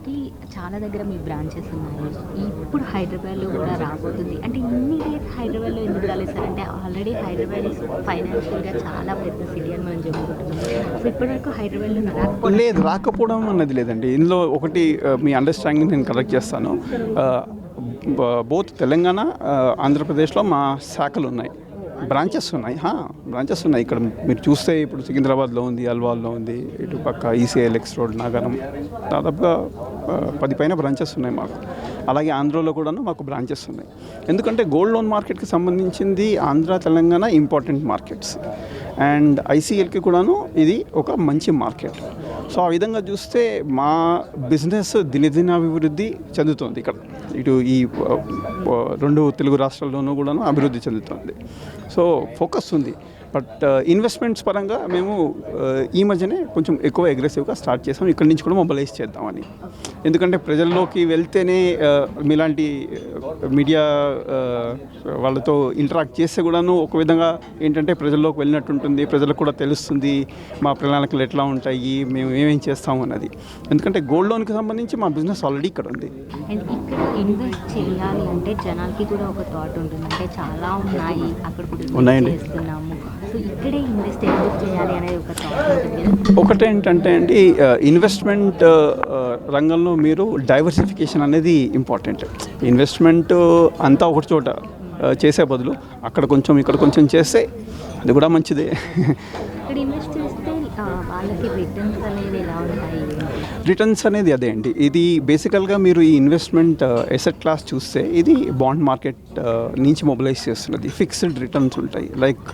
Already చాలా దగ్గర మీ branches ఉన్నాయి. ఇప్పుడు హైదరాబాద్‌లో కూడా రాబోతుంది. అంటే ఇమ్మీడియేట్ హైదరాబాద్‌లో ఎందుకు రాలేదు సార్? అంటే ఆల్రెడీ హైదరాబాద్ ఈస్ ఫైనాన్షియల్‌గా చాలా పెద్ద సిటీ అని మనం చెప్పుకుంటున్నాం. సో ఇప్పటివరకు హైదరాబాద్‌లో రాకపోవడం లేదు, రాకపోవడం అన్నది లేదండి. ఇందులో ఒకటి మీ అండర్‌స్టాండింగ్ నేను కరెక్ట్ చేస్తాను. బోత్ తెలంగాణ, ఆంధ్రప్రదేశ్‌లో మా శాఖలు ఉన్నాయి, బ్రాంచెస్ ఉన్నాయి. బ్రాంచెస్ ఉన్నాయి. ఇక్కడ మీరు చూస్తే ఇప్పుడు సికింద్రాబాద్లో ఉంది, అల్వాల్లో ఉంది, ఇటు పక్క ఈసీఎల్ఎక్స్ రోడ్ నాగరం, దాదాపుగా 10 పైన బ్రాంచెస్ ఉన్నాయి మాకు. అలాగే ఆంధ్రలో కూడాను మాకు బ్రాంచెస్ ఉన్నాయి. ఎందుకంటే గోల్డ్ లోన్ మార్కెట్కి సంబంధించింది Andhra, Telangana important markets, and ఐసీఎల్కి కూడాను ఇది ఒక మంచి మార్కెట్. సో ఆ విధంగా చూస్తే మా బిజినెస్ దినదినాభివృద్ధి చెందుతుంది. ఇక్కడ ఇటు ఈ 2 తెలుగు రాష్ట్రాల్లోనూ కూడాను అభివృద్ధి చెందుతుంది. సో ఫోకస్ ఉంది. బట్ ఇన్వెస్ట్మెంట్స్ పరంగా మేము ఈ మధ్యనే కొంచెం ఎక్కువ అగ్రెసివ్గా స్టార్ట్ చేసాం. ఇక్కడి నుంచి కూడా మొబైలైజ్ చేద్దామని. ఎందుకంటే ప్రజల్లోకి వెళ్తేనే మీలాంటి మీడియా వాళ్ళతో ఇంటరాక్ట్ చేస్తే కూడాను ఒక విధంగా ఏంటంటే ప్రజల్లోకి వెళ్ళినట్టు ఉంటుంది, ప్రజలకు కూడా తెలుస్తుంది మా ప్రణాళికలు ఎట్లా ఉంటాయి, మేము ఏమేం చేస్తాము అన్నది. ఎందుకంటే గోల్డ్ లోన్కి సంబంధించి మా బిజినెస్ ఆల్రెడీ ఇక్కడ ఉంది. అండ్ ఇక్కడ ఇన్వెస్ట్ చేయాలి అంటే జనాలకి కూడా ఒక థాట్ ఉంటుంది. అంటే చాలా ఉన్నాయి, అక్కడ కూడా ఉన్నాయండి. చేస్తున్నాము, సో ఇక్కడే ఇన్వెస్ట్ ఎందుకు చేయాలి అనేది ఒక థాట్ ఉంటుంది కదా. ఒకటేంటంటే అండి, ఇన్వెస్ట్మెంట్ రంగంలో మీరు డైవర్సిఫికేషన్ అనేది ఇంపార్టెంట్. ఇన్వెస్ట్మెంట్ అంతా ఒకటి చోట చేసే బదులు అక్కడ కొంచెం ఇక్కడ కొంచెం చేస్తే అది కూడా మంచిదే. ఇక్కడ ఇన్వెస్ట్ చేస్తే వాళ్ళకి రిటర్న్స్ అనేది ఎలా ఉంటాయి? రిటర్న్స్ అనేది అదే అండి. ఇది బేసికల్గా మీరు ఈ ఇన్వెస్ట్మెంట్ ఎసెట్ క్లాస్ చూస్తే ఇది బాండ్ మార్కెట్ నుంచి మొబిలైజ్ చేస్తున్నది. ఫిక్స్డ్ రిటర్న్స్ ఉంటాయి. లైక్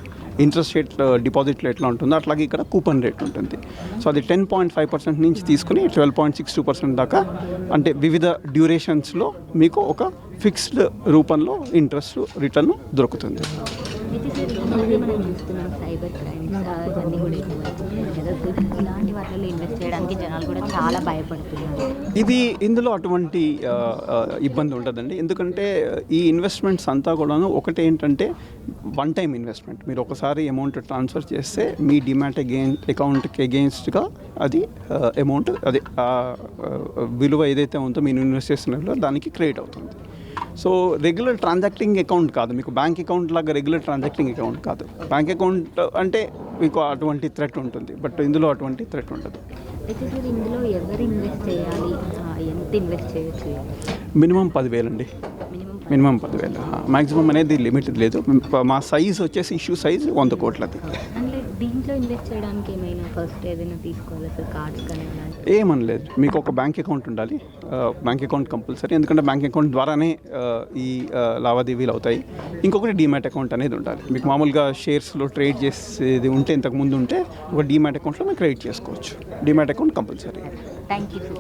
ఇంట్రెస్ట్ రేట్ డిపాజిట్లో ఎట్లా ఉంటుందో అట్లాగే ఇక్కడ కూపన్ రేట్ ఉంటుంది. సో అది 10.5% నుంచి తీసుకుని 12.62% దాకా, అంటే వివిధ డ్యూరేషన్స్లో మీకు ఒక ఫిక్స్డ్ రూపంలో ఇంట్రెస్ట్ రిటర్న్ దొరుకుతుంది. అయితే సార్ ఇలాగే మనం చూస్తున్నాం సైబర్ క్రైమ్స్ ఇవన్నీ కూడా ఎక్కువైపోతున్నాయి కదా. సో ఇలాంటి వాటిలో ఇన్వెస్ట్ చేయడానికి జనాలు కూడా చాలా భయపడుతున్నారు. ఇందులో అటువంటి ఇబ్బంది ఉంటుందండి. ఎందుకంటే ఈ ఇన్వెస్ట్మెంట్స్ అంతా కూడాను ఒకటి ఏంటంటే వన్ టైం ఇన్వెస్ట్మెంట్. మీరు ఒకసారి అమౌంట్ ట్రాన్స్ఫర్ చేస్తే మీ డిమాట్ అకౌంట్కి అగెయిన్స్ట్గా అది అమౌంట్ అదే విలువ ఏదైతే ఉందో మీరు ఇన్వెస్ట్ చేస్తున్న దానికి క్రియేట్ అవుతుంది. సో రెగ్యులర్ ట్రాన్సాక్టింగ్ అకౌంట్ కాదు, మీకు బ్యాంక్ అకౌంట్ లాగా రెగ్యులర్ ట్రాన్సాక్టింగ్ అకౌంట్ కాదు. బ్యాంక్ అకౌంట్ అంటే మీకు అటువంటి థ్రెట్ ఉంటుంది, బట్ ఇందులో అటువంటి థ్రెట్ ఉండదు. అయితే సార్ ఇందులో ఎవరు ఇన్వెస్ట్ చేయాలి, ఎంత ఇన్వెస్ట్ చేయొచ్చు? మినిమం 10,000 అండి. మినిమం 10,000. మ్యాక్సిమం అనేది లిమిట్ లేదు. మా సైజ్ వచ్చేసి ఇష్యూ సైజ్ 100 కోట్లది. అంటే దీంట్లో ఇన్వెస్ట్ చేయడానికి ఏమైనా ఫస్ట్ ఏదైనా తీసుకోవాలి సార్? కార్డ్స్ కానీ ఏమనలేదు, మీకు ఒక బ్యాంక్ అకౌంట్ ఉండాలి. బ్యాంక్ అకౌంట్ కంపల్సరీ, ఎందుకంటే బ్యాంక్ అకౌంట్ ద్వారానే ఈ లావాదేవీలు అవుతాయి. ఇంకొకటి డీమ్యాట్ అకౌంట్ అనేది ఉండాలి. మీకు మామూలుగా షేర్స్లో ట్రేడ్ చేసేది ఉంటే ఇంతకుముందు ఉంటే ఒక డీమ్యాట్ అకౌంట్లో మీరు క్రెడిట్ చేసుకోవచ్చు. Demat account compulsory. Thank you.